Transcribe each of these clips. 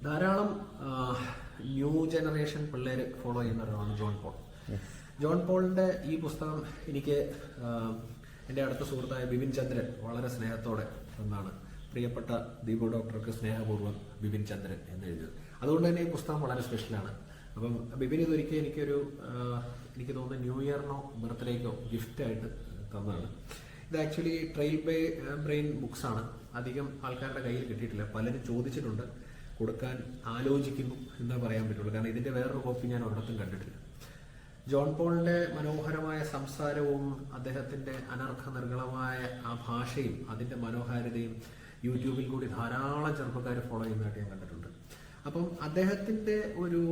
ധാരാളം new generation പിള്ളേർ follow ചെയ്യുന്ന ഒരാളാണ് ജോൺ പോൾ. ജോൺ പോളിന്റെ ഈ പുസ്തകം എനിക്ക് എൻ്റെ അടുത്ത സുഹൃത്തായ ബിപിൻ ചന്ദ്രൻ വളരെ സ്നേഹത്തോടെ എന്നാണ് പ്രിയപ്പെട്ട ദീപു ഡോക്ടർക്ക് സ്നേഹപൂർവ്വം ബിപിൻ ചന്ദ്രൻ എന്ന് എഴുതിയത്. അതുകൊണ്ട് തന്നെ ഈ പുസ്തകം വളരെ സ്പെഷ്യലാണ്. അപ്പം ബിപിൻ ഇതൊരിക്കൽ എനിക്ക് തോന്നുന്നു ന്യൂ ഇയറിനോ ബർത്ത്ഡേക്കോ ഗിഫ്റ്റായിട്ട് തന്നതാണ്. ഇത് ആക്ച്വലി ട്രെയിൽ ബ്രെയിൻ ബുക്സ് ആണ്. അധികം ആൾക്കാരുടെ കയ്യിൽ കിട്ടിയിട്ടില്ല. പലരും ചോദിച്ചിട്ടുണ്ട്, കൊടുക്കാൻ ആലോചിക്കുന്നു എന്നേ പറയാൻ പറ്റുള്ളൂ. കാരണം ഇതിന്റെ വേറൊരു കോപ്പി ഞാൻ ഒരിടത്തും കണ്ടിട്ടില്ല. ജോൺ പോളിന്റെ മനോഹരമായ സംസാരവും അദ്ദേഹത്തിന്റെ അനർഘ നിർഗളമായ ആ ഭാഷയും അതിന്റെ മനോഹാരിതയും യൂട്യൂബിൽ കൂടി ധാരാളം ചെറുപ്പക്കാർ ഫോളോ ചെയ്യുന്നതായിട്ട് ഞാൻ കണ്ടിട്ടുണ്ട്. അപ്പം അദ്ദേഹത്തിന്റെ ഒരു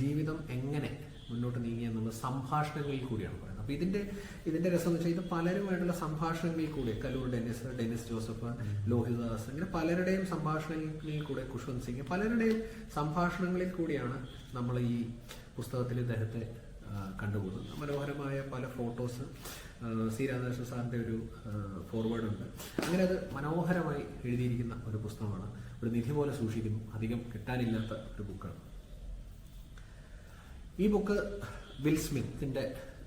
ജീവിതം എങ്ങനെ മുന്നോട്ട് നീങ്ങി എന്നുള്ളത് സംഭാഷണങ്ങളിൽ കൂടിയാണ് പറയുന്നത്. അപ്പൊ ഇതിന്റെ രസം എന്ന് വെച്ചാൽ ഇത് പലരുമായിട്ടുള്ള സംഭാഷണങ്ങളിൽ കൂടി, കലൂർ ഡെന്നിസ് ജോസഫ്, ലോഹിതദാസ്, ഇങ്ങനെ പലരുടെയും സംഭാഷണങ്ങളിൽ കൂടെ, ഖുഷ്വന്ത് സിംഗ്, പലരുടെയും സംഭാഷണങ്ങളിൽ കൂടിയാണ് നമ്മൾ ഈ പുസ്തകത്തിൽ ഇദ്ദേഹത്തെ കണ്ടുപോകുന്നത്. മനോഹരമായ പല ഫോട്ടോസ്, സി രാധാകൃഷ്ണൻ സാറിന്റെ ഒരു ഫോർവേഡ് ഉണ്ട്. അങ്ങനെ അത് മനോഹരമായി എഴുതിയിരിക്കുന്ന ഒരു പുസ്തകമാണ്. ഒരു നിധി പോലെ സൂക്ഷിക്കുന്നു. അധികം കിട്ടാനില്ലാത്ത ഒരു ബുക്കാണ് ഈ ബുക്ക്. വിൽ സ്മിത്തിന്റെ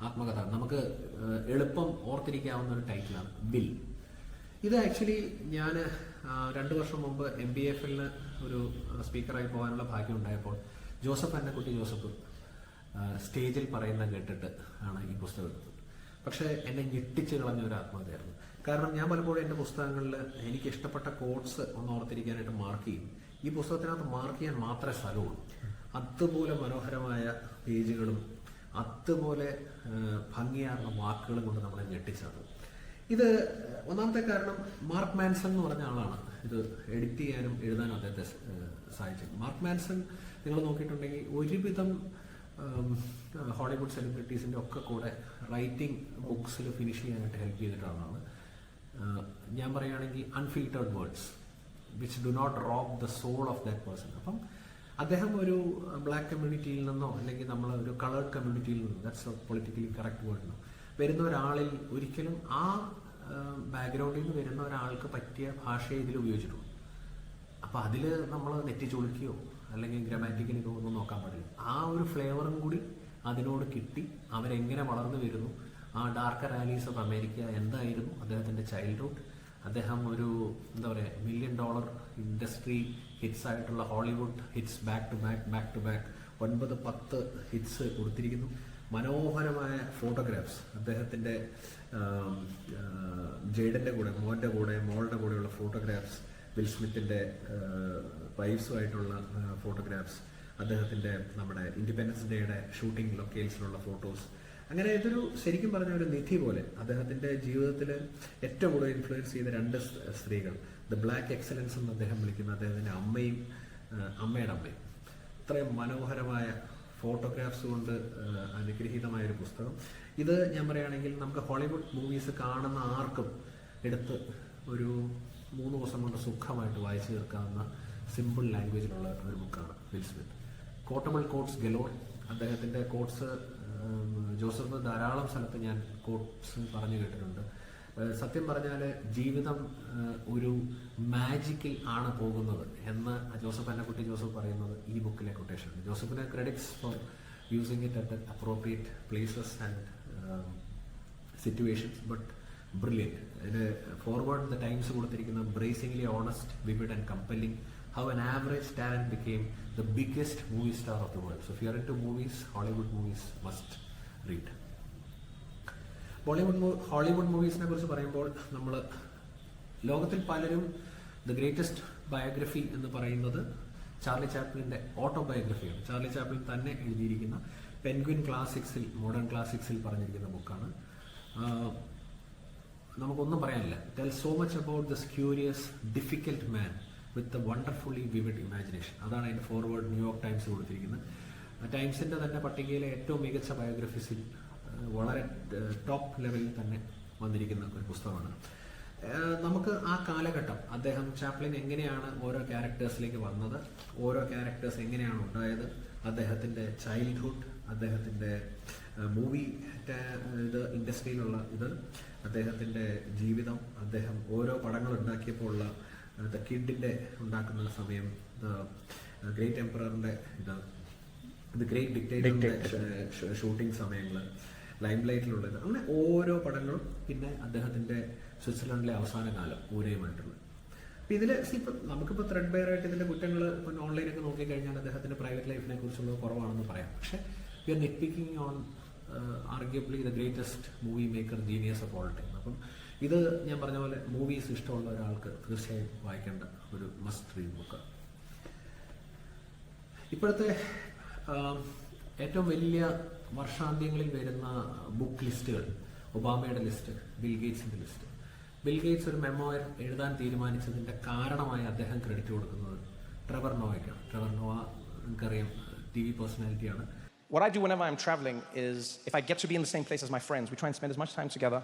ആത്മകഥ. നമുക്ക് എളുപ്പം ഓർത്തിരിക്കാവുന്ന ഒരു ടൈറ്റിലാണ് വിൽ. ഇത് ആക്ച്വലി ഞാൻ 2 വർഷം മുമ്പ് MBFL ഒരു സ്പീക്കറായി പോകാനുള്ള ഭാഗ്യം ഉണ്ടായപ്പോൾ ജോസഫ് സ്റ്റേജിൽ പറയുന്ന കേട്ടിട്ട് ആണ് ഈ പുസ്തകം എടുത്തത്. പക്ഷെ എന്നെ ഞെട്ടിച്ച് കളഞ്ഞ ഒരു ആത്മകഥയായിരുന്നു. കാരണം ഞാൻ പലപ്പോഴും എൻ്റെ പുസ്തകങ്ങളിൽ എനിക്ക് ഇഷ്ടപ്പെട്ട കോട്ട്സ് ഒന്ന് ഓർത്തിരിക്കാനായിട്ട് മാർക്ക് ചെയ്യും. ഈ പുസ്തകത്തിനകത്ത് മാർക്ക് ചെയ്യാൻ മാത്രമേ സ്ഥലമുള്ളൂ. അതുപോലെ മനോഹരമായ പേജുകളും അതുപോലെ ഭംഗിയാർന്ന വാക്കുകളും കൊണ്ട് നമ്മളെ ഞെട്ടിച്ചത്. ഇത് ഒന്നാമത്തെ കാരണം മാർക്ക് മാൻസൺ എന്ന് പറഞ്ഞ ആളാണ് ഇത് എഡിറ്റ് ചെയ്യാനും എഴുതാനും അദ്ദേഹത്തെ സഹായിച്ചത്. മാർക്ക് മാൻസൺ നിങ്ങൾ നോക്കിയിട്ടുണ്ടെങ്കിൽ ഒരുവിധം ഹോളിവുഡ് സെലിബ്രിറ്റീസിന്റെ ഒക്കെ കൂടെ റൈറ്റിംഗ് ബുക്സിൽ ഫിനിഷ് ചെയ്യാനായിട്ട് ഹെൽപ്പ് ചെയ്തിട്ടുള്ളതാണ്. ഞാൻ പറയുകയാണെങ്കിൽ unfiltered words which do not rob the soul of that person. അപ്പം അദ്ദേഹം ഒരു ബ്ലാക്ക് കമ്മ്യൂണിറ്റിയിൽ നിന്നോ അല്ലെങ്കിൽ നമ്മൾ ഒരു കളേർഡ് കമ്മ്യൂണിറ്റിയിൽ നിന്നോ, ദാറ്റ്സ് പൊളിറ്റിക്കലി കറക്റ്റ് വേർഡ്, വരുന്ന ഒരാളിൽ ഒരിക്കലും ആ ബാക്ക്ഗ്രൗണ്ടിൽ നിന്ന് വരുന്ന ഒരാൾക്ക് പറ്റിയ ഭാഷയെ ഇതിൽ ഉപയോഗിച്ചിട്ടുള്ളൂ. അപ്പം അതിൽ നമ്മൾ നെറ്റിച്ചൊളിക്കുകയോ അല്ലെങ്കിൽ ഗ്രാമാറ്റിക്കലിക്കോ ഒന്നും നോക്കാൻ പാടില്ല. ആ ഒരു ഫ്ലേവറും കൂടി അതിനോട് കിട്ടി. അവരെങ്ങനെ വളർന്നു വരുന്നു, ആ ഡാർക്കർ ആലീസ് ഓഫ് അമേരിക്ക എന്തായിരുന്നു അദ്ദേഹത്തിൻ്റെ ചൈൽഡ്ഹുഡ്. അദ്ദേഹം ഒരു $1 million ഇൻഡസ്ട്രി ഹിറ്റ്സ് ആയിട്ടുള്ള Hollywood hits back to back 9-10 hits കൊടുത്തിരിക്കുന്നു. മനോഹരമായ ഫോട്ടോഗ്രാഫ്സ്, അദ്ദേഹത്തിൻ്റെ ജെയ്ഡന്റെ കൂടെ, മോളുടെ കൂടെയുള്ള ഫോട്ടോഗ്രാഫ്സ്, വിൽ സ്മിത്തിന്റെ വൈഫ്സുമായിട്ടുള്ള ഫോട്ടോഗ്രാഫ്സ്, അദ്ദേഹത്തിന്റെ നമ്മുടെ ഇൻഡിപെൻഡൻസ് ഡേയുടെ ഷൂട്ടിംഗ് ലൊക്കേഷനിലുള്ള ഫോട്ടോസ്. അങ്ങനെ ഇതൊരു ശരിക്കും പറഞ്ഞ ഒരു നിധി പോലെ അദ്ദേഹത്തിന്റെ ജീവിതത്തിൽ ഏറ്റവും കൂടുതൽ ഇൻഫ്ലുവൻസ് ചെയ്ത 2 സ്ത്രീകൾ, ദ ബ്ലാക്ക് എക്സലൻസ് എന്ന് അദ്ദേഹം വിളിക്കുന്ന അദ്ദേഹത്തിന്റെ അമ്മയുടെ അമ്മയും. ഇത്രയും മനോഹരമായ ഫോട്ടോഗ്രാഫ്സ് കൊണ്ട് അനുഗ്രഹീതമായ ഒരു പുസ്തകം. ഇത് ഞാൻ പറയുകയാണെങ്കിൽ നമുക്ക് ഹോളിവുഡ് മൂവീസ് കാണുന്ന ആർക്കും എടുത്ത് ഒരു 3 ദിവസം കൊണ്ട് സുഖമായിട്ട് വായിച്ചു തീർക്കാവുന്ന സിമ്പിൾ ലാംഗ്വേജിലുള്ള ഒരു ബുക്കാണ് വിൽ സ്മിത്ത്. കോട്ടബിൾ കോട്ട്സ് ഗലോർ. അദ്ദേഹത്തിന്റെ കോട്ട്സ് ജോസഫ് ധാരാളം സ്ഥലത്ത് ഞാൻ കോട്ട്സ് പറഞ്ഞു കേട്ടിട്ടുണ്ട്. സത്യം പറഞ്ഞാൽ ജീവിതം ഒരു മാജിക്കിൽ ആണ് പോകുന്നത് എന്ന് ജോസഫ് പറയുന്നത് ഈ ബുക്കിലെ കൊട്ടേഷൻ. ജോസഫിന് credits for using it at appropriate places and situations, but brilliant. അതിന് ഫോർവേഡ് ദ ടൈംസ് കൊടുത്തിരിക്കുന്ന bracingly honest, vivid and compelling, how an average talent became the biggest movie star of the world. So if you are into movies, Hollywood movies must read. Hollywood മൂവീസിനെ കുറിച്ച് പറയുമ്പോൾ നമ്മൾ ലോകത്തിൽ പലരും the greatest biography എന്ന് പറയുന്നത് Charlie ചാപ്ലിന്റെ ഓട്ടോബയോഗ്രഫിയാണ്. Charlie Chaplin തന്നെ എഴുതിയിരിക്കുന്ന പെൻഗ്വിൻ ക്ലാസിക്സിൽ, മോഡേൺ ക്ലാസിക്സിൽ പറഞ്ഞിരിക്കുന്ന ബുക്കാണ്. നമുക്കൊന്നും പറയാനില്ല. Tell so much about this curious difficult man with a wonderfully vivid imagination. അതാണ് അതിൻ്റെ ഫോർവേഡ് ന്യൂയോർക്ക് ടൈംസ് കൊടുത്തിരിക്കുന്നത്. ടൈംസിൻ്റെ തന്നെ പട്ടികയിലെ ഏറ്റവും മികച്ച ബയോഗ്രഫീസിൽ വളരെ ടോപ്പ് ലെവലിൽ തന്നെ വന്നിരിക്കുന്ന ഒരു പുസ്തകമാണ്. നമുക്ക് ആ കാലഘട്ടം, ചാപ്ലിൻ എങ്ങനെയാണ് ഓരോ ക്യാരക്ടേഴ്സിലേക്ക് വന്നത്, ഓരോ ക്യാരക്ടേഴ്സ് എങ്ങനെയാണ് ഉണ്ടായത്, അദ്ദേഹത്തിൻ്റെ ചൈൽഡ്ഹുഡ്, അദ്ദേഹത്തിൻ്റെ മൂവി ഇൻഡസ്ട്രിയിലുള്ള അദ്ദേഹത്തിൻ്റെ ജീവിതം, അദ്ദേഹം ഓരോ പടങ്ങൾ ഉണ്ടാക്കിയപ്പോൾ ഉള്ള ദ കിഡിൻ്റെ ഉണ്ടാക്കുന്ന സമയം, ഗ്രേറ്റ് എംപററിൻ്റെ ദ ഗ്രേറ്റ് ഡിക്റ്റേറ്ററിൻ്റെ ഷൂട്ടിംഗ് സമയങ്ങൾ, ലൈം ലൈറ്റിലുള്ളത്, അങ്ങനെ ഓരോ പടങ്ങളും, പിന്നെ അദ്ദേഹത്തിൻ്റെ സ്വിറ്റ്സർലൻഡിലെ അവസാന കാലം ഊരയുമായിട്ടുള്ളത്. അപ്പം ഇതിൽ ഇപ്പം നമുക്കിപ്പോൾ ത്രെഡ് ബെയർ ആയിട്ട് ഇതിൻ്റെ കുറ്റങ്ങൾ ഇപ്പം ഓൺലൈനൊക്കെ നോക്കിക്കഴിഞ്ഞാൽ അദ്ദേഹത്തിൻ്റെ പ്രൈവറ്റ് ലൈഫിനെ കുറിച്ചുള്ളത് കുറവാണെന്ന് പറയാം. പക്ഷേ we are nit picking on arguably the greatest movie maker genius of all time. അപ്പം ഇത് ഞാൻ പറഞ്ഞ പോലെ മൂവീസ് ഇഷ്ടമുള്ള ഒരാൾക്ക് തീർച്ചയായും വായിക്കേണ്ട ഒരു മസ്റ്റ് റീഡ് ബുക്ക്. ഇപ്പോഴത്തെ ഏറ്റവും വലിയ വർഷാന്ത്യങ്ങളിൽ വരുന്ന ബുക്ക് ലിസ്റ്റുകൾ, ഒബാമയുടെ ലിസ്റ്റ്, ബിൽ ഗേറ്റ്സിന്റെ ലിസ്റ്റ്. ബിൽ ഗേറ്റ്സ് ഒരു മെമ്മോയർ എഴുതാൻ തീരുമാനിച്ചതിന്റെ കാരണമായി അദ്ദേഹം ക്രെഡിറ്റ് കൊടുക്കുന്നത് ട്രെവർ നോവയ്ക്കാണ്. ട്രെവർ നോവ നമുക്കറിയാം, TV പേഴ്സണാലിറ്റിയാണ്. What I do whenever I'm traveling is, if I get to be in the same place as my friends, we try and spend as much time together.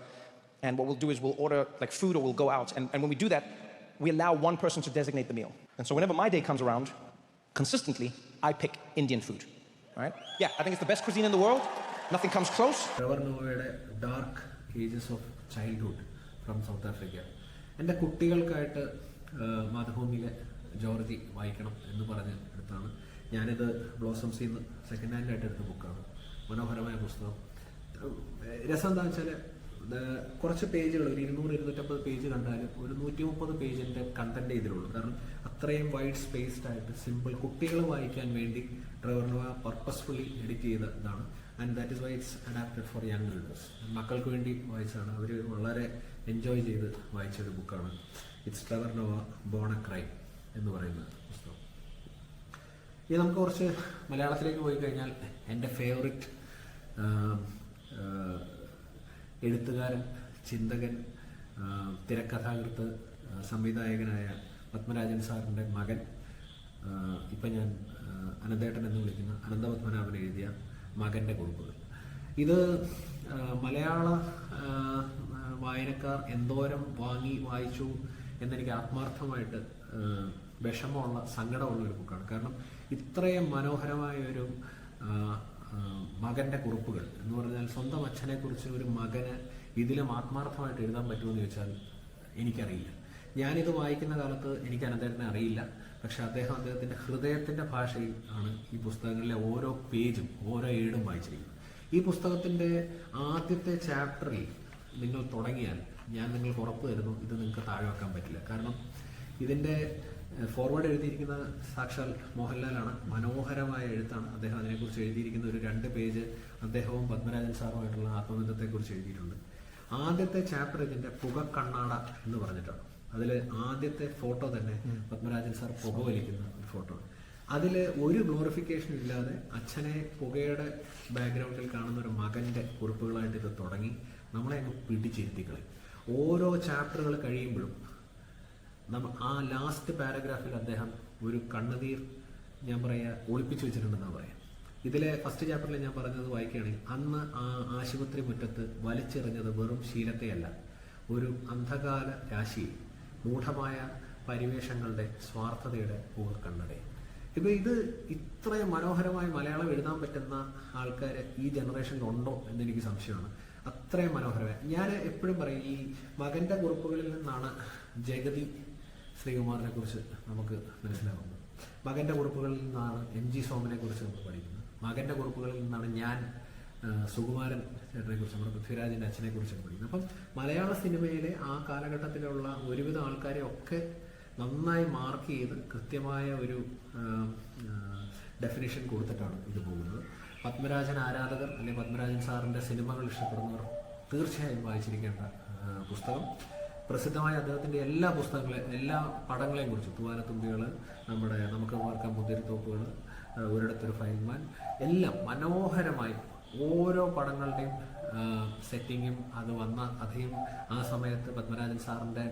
And what we'll do is we'll order like food or we'll go out. And when we do that, we allow one person to designate the meal. And so whenever my day comes around, consistently, I pick Indian food. Right? Yeah, I think it's the best cuisine in the world. Nothing comes close. Trevor നോവയുടെ dark ages of childhood from South Africa എൻ്റെ കുട്ടികൾക്കായിട്ട് മാതൃഭൂമിയിലെ Georgy വായിക്കണം എന്ന് പറഞ്ഞ് എടുത്താണ്. ഞാനിത് ബ്ലോസംസിൽ നിന്ന് second ഹാൻഡായിട്ട് എടുത്ത ബുക്കാണ്. മനോഹരമായ പുസ്തകം. രസം എന്താണെന്ന് വെച്ചാൽ കുറച്ച് പേജുകൾ, ഒരു 200-250 പേജ് കണ്ടാലും ഒരു 130 പേജിൻ്റെ കണ്ടന്റ് ഇതിലുള്ളൂ. കാരണം അത്രയും വൈഡ് സ്പേസ്ഡ് ആയിട്ട് സിമ്പിൾ കുട്ടികൾ വായിക്കാൻ വേണ്ടി ട്രെവർ നോവ പർപ്പസ്ഫുള്ളി എഡിറ്റ് ചെയ്ത ഇതാണ്. And that is why it's adapted for young readers. മക്കൾക്ക് വേണ്ടി വായിച്ചാണ്. അവർ വളരെ എൻജോയ് ചെയ്ത് വായിച്ചൊരു ബുക്കാണ്. It's Trevor Noah born a crime എന്ന് പറയുന്ന പുസ്തകം. ഇനി നമുക്ക് കുറച്ച് മലയാളത്തിലേക്ക് പോയി കഴിഞ്ഞാൽ എൻ്റെ ഫേവറിറ്റ് എഴുത്തുകാരൻ, ചിന്തകൻ, തിരക്കഥാകൃത്ത്, സംവിധായകനായ പത്മരാജൻ സാറിൻ്റെ മകൻ, ഇപ്പം ഞാൻ അനന്തേട്ടൻ എന്ന് വിളിക്കുന്ന അനന്തപത്മനാഭൻ എഴുതിയ മകൻ്റെ കുറിപ്പുകൾ. ഇത് മലയാള വായനക്കാർ എന്തോരം വായിച്ചു എന്നെനിക്ക് ആത്മാർത്ഥമായിട്ട് വിഷമമുള്ള, സങ്കടമുള്ള ഒരു ബുക്കാണ്. കാരണം ഇത്രയും മനോഹരമായ ഒരു മകൻ്റെ കുറിപ്പുകൾ എന്ന് പറഞ്ഞാൽ, സ്വന്തം അച്ഛനെക്കുറിച്ച് ഒരു മകന് ഇതിലും ആത്മാർത്ഥമായിട്ട് എഴുതാൻ പറ്റുമെന്ന് ചോദിച്ചാൽ എനിക്കറിയില്ല. ഞാനിത് വായിക്കുന്ന കാലത്ത് എനിക്ക് അനന്തേട്ടനെ അറിയില്ല. പക്ഷെ അദ്ദേഹത്തിൻ്റെ ഹൃദയത്തിൻ്റെ ഭാഷയിൽ ആണ് ഈ പുസ്തകങ്ങളിലെ ഓരോ പേജും ഓരോ ഏടും വായിച്ചിരിക്കുന്നത്. ഈ പുസ്തകത്തിൻ്റെ ആദ്യത്തെ ചാപ്റ്ററിൽ നിങ്ങൾ തുടങ്ങിയാൽ ഞാൻ നിങ്ങൾക്ക് ഉറപ്പ് തരുന്നു, ഇത് നിങ്ങൾക്ക് താഴെ വെക്കാൻ പറ്റില്ല. കാരണം ഇതിൻ്റെ ഫോർവേഡ് എഴുതിയിരിക്കുന്ന സാക്ഷാൽ മോഹൻലാലാണ്. മനോഹരമായ എഴുത്താണ്. അദ്ദേഹം അതിനെക്കുറിച്ച് എഴുതിയിരിക്കുന്ന ഒരു 2 പേജ് അദ്ദേഹവും പത്മരാജൻ സാറുമായിട്ടുള്ള ആത്മബന്ധത്തെക്കുറിച്ച് എഴുതിയിട്ടുണ്ട്. ആദ്യത്തെ ചാപ്റ്റർ ഇതിൻ്റെ പുകക്കണ്ണാട എന്ന് പറഞ്ഞിട്ടാണ്. അതിൽ ആദ്യത്തെ ഫോട്ടോ തന്നെ പത്മരാജൻ സാർ പുക വലിക്കുന്ന ഒരു ഫോട്ടോ. അതിൽ ഒരു ഗ്ലോറിഫിക്കേഷൻ ഇല്ലാതെ അച്ഛനെ പുകയുടെ ബാക്ക്ഗ്രൗണ്ടിൽ കാണുന്ന ഒരു മകൻ്റെ കുറിപ്പുകളായിട്ട് ഇത് തുടങ്ങി നമ്മളെ അങ്ങ് പിടിച്ചിരുത്തിക്കളി. ഓരോ ചാപ്റ്ററുകൾ കഴിയുമ്പോഴും ആ ലാസ്റ്റ് പാരഗ്രാഫിൽ അദ്ദേഹം ഒരു കണ്ണുനീർ, ഞാൻ പറയാ, ഒളിപ്പിച്ചു വെച്ചിട്ടുണ്ടെന്നാണ് പറയാം. ഇതിലെ ഫസ്റ്റ് ചാപ്റ്ററിൽ ഞാൻ പറഞ്ഞത് വായിക്കുകയാണെങ്കിൽ, അന്ന് ആ ആശുപത്രി മുറ്റത്ത് വലിച്ചെറിഞ്ഞത് വെറും ശീലത്തെയല്ല, ഒരു അന്ധകാല രാശിയിൽ മൂഢമായ പരിവേഷങ്ങളുടെ സ്വാർത്ഥതയുടെ പുകക്കണ്ണട. ഇപ്പൊ ഇത് ഇത്രയും മനോഹരമായി മലയാളം എഴുതാൻ പറ്റുന്ന ആൾക്കാർ ഈ ജനറേഷനിൽ ഉണ്ടോ എന്നെനിക്ക് സംശയമാണ്. അത്രയും മനോഹരമായി. ഞാൻ എപ്പോഴും പറയും, ഈ മകന്റെ കുറിപ്പുകളിൽ നിന്നാണ് ജഗതി ശ്രീകുമാറിനെ കുറിച്ച് നമുക്ക് മനസ്സിലാകുന്നത്. മകന്റെ കുറിപ്പുകളിൽ നിന്നാണ് MG സോമനെ കുറിച്ച് നമ്മൾ പഠിക്കുന്നത്. മകന്റെ കുറിപ്പുകളിൽ നിന്നാണ് ഞാൻ സുകുമാരൻ ചേട്ടനെ കുറിച്ച്, നമ്മുടെ പൃഥ്വിരാജിന്റെ അച്ഛനെ കുറിച്ചൊക്കെ പഠിക്കുന്നത്. അപ്പം മലയാള സിനിമയിലെ ആ കാലഘട്ടത്തിലുള്ള ഒരുവിധ ആൾക്കാരെ ഒക്കെ നന്നായി മാർക്ക് ചെയ്ത് കൃത്യമായ ഒരു ഡെഫിനേഷൻ കൊടുത്തിട്ടാണ് ഇത് പോകുന്നത്. പത്മരാജൻ ആരാധകർ അല്ലെങ്കിൽ പത്മരാജൻ സാറിൻ്റെ സിനിമകൾ ഇഷ്ടപ്പെടുന്നവർ തീർച്ചയായും വായിച്ചിരിക്കേണ്ട പുസ്തകം. പ്രസിദ്ധമായ അദ്ദേഹത്തിൻ്റെ എല്ലാ പുസ്തകങ്ങളെയും, എല്ലാ പടങ്ങളെയും കുറിച്ച്, തൂവാനത്തുമ്പികൾ, നമ്മുടെ നമുക്ക് വാർക്കാൻ മുന്തിരിത്തോപ്പുകൾ, ഒരിടത്തൊരു ഫൈൽമാൻ, എല്ലാം മനോഹരമായി ഓരോ പടങ്ങളുടെയും സെറ്റിങ്ങും അത് വന്ന കഥയും ആ സമയത്ത് പത്മരാജൻ സാറിൻ്റെ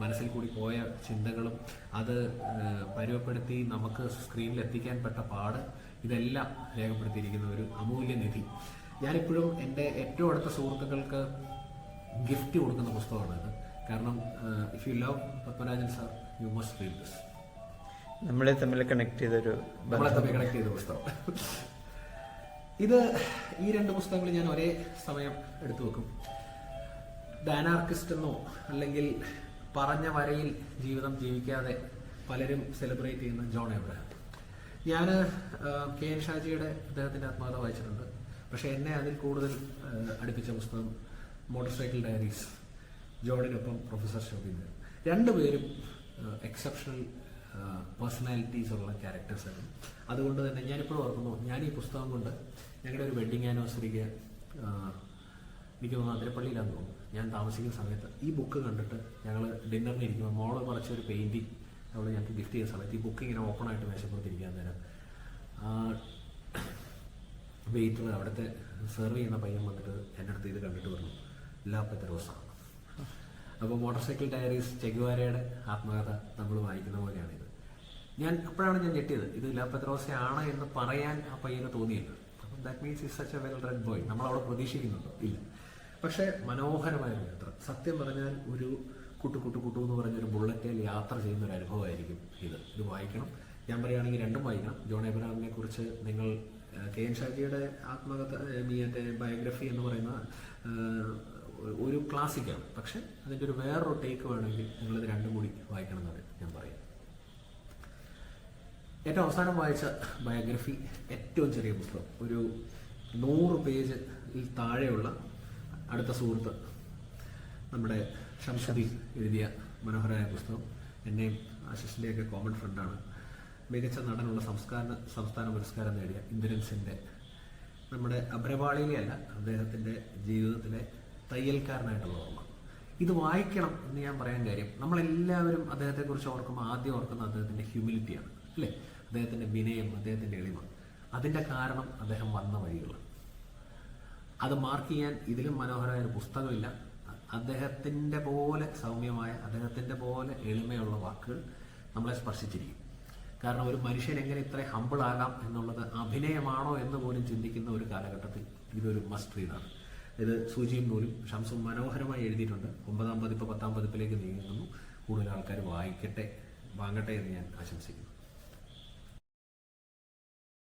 മനസ്സിൽ കൂടി പോയ ചിന്തകളും അത് പരുവപ്പെടുത്തി നമുക്ക് സ്ക്രീനിൽ എത്തിക്കാൻ പെട്ട പാട്, ഇതെല്ലാം രേഖപ്പെടുത്തിയിരിക്കുന്ന ഒരു അമൂല്യ നിധി. ഞാനിപ്പോഴും എൻ്റെ ഏറ്റവും അടുത്ത സുഹൃത്തുക്കൾക്ക് ഗിഫ്റ്റ് കൊടുക്കുന്ന പുസ്തകമാണിത്. കാരണം if you love Padmarajan sir, you must read this. നമ്മളെ തമ്മിൽ കണക്ട് ചെയ്ത പുസ്തകം ഇത്. ഈ 2 പുസ്തകങ്ങൾ ഞാൻ ഒരേ സമയം എടുത്തു വെക്കും. ദ അനാർക്കിസ്റ്റ് എന്നോ അല്ലെങ്കിൽ പറഞ്ഞ വരയിൽ ജീവിതം ജീവിക്കാതെ പലരും സെലിബ്രേറ്റ് ചെയ്യുന്ന ജോൺ എബ്രഹാം. ഞാൻ കെ എൻ ഷാജിയുടെ അദ്ദേഹത്തിൻ്റെ ആത്മകഥ വായിച്ചിട്ടുണ്ട്. പക്ഷേ എന്നെ അതിൽ കൂടുതൽ അടുപ്പിച്ച പുസ്തകം മോട്ടോർ സൈക്കിൾ ഡയറീസ്, ജോണിനൊപ്പം പ്രൊഫസർ ശോഭീന്ദ്രൻ. രണ്ടുപേരും എക്സെപ്ഷണൽ പേഴ്സണാലിറ്റീസ് ഉള്ള ക്യാരക്ടേഴ്സാണ്. അതുകൊണ്ട് തന്നെ ഞാനിപ്പോഴും ഓർക്കുന്നു, ഞാൻ ഈ പുസ്തകം കൊണ്ട് ഞങ്ങളുടെ ഒരു വെഡ്ഡിങ് ആനിവേഴ്സറിക്ക് എനിക്ക് തോന്നുന്നു അതിരപ്പള്ളിയിലാന്ന് തോന്നുന്നു ഞാൻ താമസിക്കുന്ന സമയത്ത് ഈ ബുക്ക് കണ്ടിട്ട് ഞങ്ങൾ ഡിന്നറിന് ഇരിക്കുമ്പോൾ മോള് കുറച്ചൊരു പെയിൻറ്റിങ് അവൾ ഞങ്ങൾക്ക് ഗിഫ്റ്റ് ചെയ്യുന്ന സമയത്ത് ഈ ബുക്ക് ഇങ്ങനെ ഓപ്പണായിട്ട് മേശപ്പുറത്തിരിക്കാൻ നേരം വെയിറ്റർ അവിടുത്തെ സെർവ് ചെയ്യുന്ന പയ്യൻ വന്നിട്ട് എൻ്റെ അടുത്ത് ഇത് കണ്ടിട്ട് പറഞ്ഞു ലാ പെത്തറോസ. അപ്പോൾ മോട്ടോർ സൈക്കിൾ ഡയറീസ് ചെഗുവാരയുടെ ആത്മകഥ നമ്മൾ വായിക്കുന്ന പോലെയാണിത്. അപ്പോഴാണ് ഞാൻ ഞെട്ടിയത്, ഇത് ലാ പെത്തറോസയാണ് എന്ന് പറയാൻ ആ പയ്യന് തോന്നിയില്ല. അപ്പം that means is such A well red boy. നമ്മളവിടെ പ്രതീക്ഷിക്കുന്നുണ്ടോ? ഇല്ല. പക്ഷേ മനോഹരമായ ഒരു യാത്ര. സത്യം പറഞ്ഞാൽ ഒരു കുട്ടു എന്ന് പറഞ്ഞൊരു ബുള്ളറ്റിൽ യാത്ര ചെയ്യുന്ന ഒരു അനുഭവമായിരിക്കും ഇത് വായിക്കണം. ഞാൻ പറയുകയാണെങ്കിൽ രണ്ടും വായിക്കണം. ജോൺ എബ്രഹാമിനെ കുറിച്ച് നിങ്ങൾ കെ എൻ ഷാജിയുടെ ആത്മകഥ എൻ്റെ ബയോഗ്രഫി എന്ന് പറയുന്ന ഒരു ക്ലാസിക്കാണ്. പക്ഷെ അതിൻ്റെ ഒരു വേറൊരു ടേക്ക് വേണമെങ്കിൽ നിങ്ങളിത് രണ്ടും കൂടി വായിക്കണം എന്നാണ് ഞാൻ പറയും. ഏറ്റവും അവസാനം വായിച്ച ബയോഗ്രഫി ഏറ്റവും ചെറിയ പുസ്തകം, ഒരു 100 പേജിൽ താഴെയുള്ള അടുത്ത സുഹൃത്ത് നമ്മുടെ ഷംസുദ്ദീൻ എഴുതിയ മനോഹരമായ പുസ്തകം. എന്നെയും ആശിഷിൻ്റെയൊക്കെ കോമൺ ഫ്രണ്ടാണ്. മികച്ച നടനുള്ള സംസ്ഥാന പുരസ്കാരം നേടിയ ഇന്ദ്രൻസിൻ്റെ നമ്മുടെ അഭ്രപാളിയിലെ അല്ല, അദ്ദേഹത്തിൻ്റെ ജീവിതത്തിലെ തയ്യൽക്കാരനായിട്ടുള്ള ഓർമ്മ. ഇത് വായിക്കണം എന്ന് ഞാൻ പറയാൻ കാര്യം, നമ്മളെല്ലാവരും അദ്ദേഹത്തെക്കുറിച്ച് ഓർക്കുമ്പോൾ ആദ്യം ഓർക്കുന്ന അദ്ദേഹത്തിൻ്റെ ഹ്യൂമിലിറ്റിയാണ്, അല്ലേ? അദ്ദേഹത്തിൻ്റെ വിനയം, അദ്ദേഹത്തിൻ്റെ എളിമ. അതിൻ്റെ കാരണം അദ്ദേഹം വന്ന വഴികളാണ്. അത് മാർക്ക് ചെയ്യാൻ ഇതിലും മനോഹരമായ ഒരു പുസ്തകമില്ല. അദ്ദേഹത്തിൻ്റെ പോലെ സൗമ്യമായ, അദ്ദേഹത്തിൻ്റെ പോലെ എളിമയുള്ള വാക്കുകൾ നമ്മളെ സ്പർശിച്ചിരിക്കും. കാരണം ഒരു മനുഷ്യൻ എങ്ങനെ ഇത്ര ഹമ്പിൾ ആകാം എന്നുള്ളത് അഭിനയമാണോ എന്ന് പോലും ചിന്തിക്കുന്ന ഒരു കാലഘട്ടത്തിൽ ഇതൊരു മസ്റ്റ് റീഡാണ്. ഇത് സൂചിയും നൂലും ഷംസും മനോഹരമായി എഴുതിയിട്ടുണ്ട്. 9ാം പതിപ്പ് 10ാം പതിപ്പിലേക്ക് നീങ്ങുന്നു. കൂടുതൽ ആൾക്കാർ വാങ്ങട്ടെ എന്ന് ഞാൻ ആശംസിക്കുന്നു.